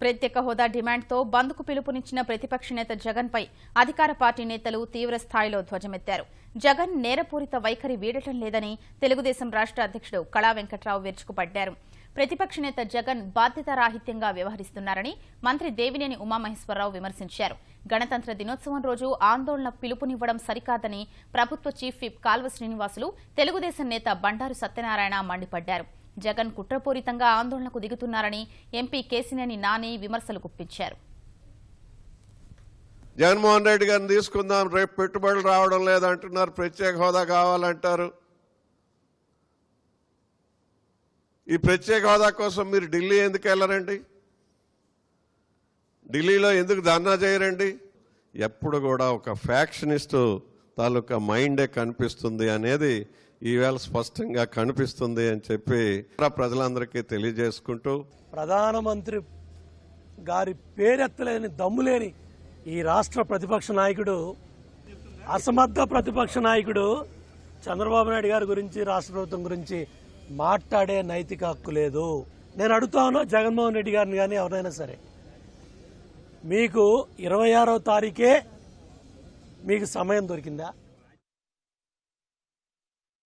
ప్రత్యేక హోదా డిమాండ్తో బంద్కు పిలుపునిచ్చిన ప్రతిపక్ష నేత జగన్పై అధికార పార్టీ నేతలు తీవ్ర స్థాయిలో ధ్వజమెత్తారు. జగన్ నేరపూరిత వైఖరి వీడటం లేదని తెలుగుదేశం రాష్ట్ర అధ్యక్షుడు కళా వెంకట్రావు విరుచుకుపడ్డారు. ప్రతిపక్ష నేత జగన్ బాధ్యతారాహిత్యంగా వ్యవహరిస్తున్నారని మంత్రి దేవినేని ఉమామహేశ్వరరావు విమర్శించారు. గణతంత్ర దినోత్సవం రోజు ఆందోళన పిలుపునివ్వడం సరికాదని ప్రభుత్వ చీఫ్ విప్ కాల్వ శ్రీనివాసులు, తెలుగుదేశం నేత బండారు సత్యనారాయణ మండిపడ్డారు. జగన్ కుట్రపూరితంగా ఆందోళనకు దిగుతున్నారని ఎంపీ కేసినేని నాని విమర్శలు గుప్పించారు. జగన్మోహన్ రెడ్డి గారిని తీసుకుందాం, రేపు పెట్టుబడులు రావడం లేదంటున్నారు, ప్రత్యేక హోదా కావాలంటారు. ఈ ప్రత్యేక హోదా కోసం మీరు ఢిల్లీ ఎందుకు వెళ్ళరండి? ఢిల్లీలో ఎందుకు ధర్నా చేయరండి? ఎప్పుడు కూడా ఒక ఫ్యాక్షనిస్టు తాలూకా మైండే కనిపిస్తుంది అనేది ఈవేళ స్పష్టంగా కనిపిస్తుంది అని చెప్పి ప్రజలందరికీ తెలియజేసుకుంటూ, ప్రధానమంత్రి గారి పేరెత్తలేని దమ్ములేని ఈ రాష్ట్ర ప్రతిపక్ష నాయకుడు, అసమర్థ ప్రతిపక్ష నాయకుడు చంద్రబాబు నాయుడు గారి గురించి, రాష్ట్ర ప్రభుత్వం గురించి మాట్లాడే నైతిక హక్కు లేదు. నేను అడుగుతాను జగన్మోహన్ రెడ్డి గారిని కానీ ఎవరైనా సరే, మీకు 26వ తారీఖే మీకు సమయం దొరికిందా?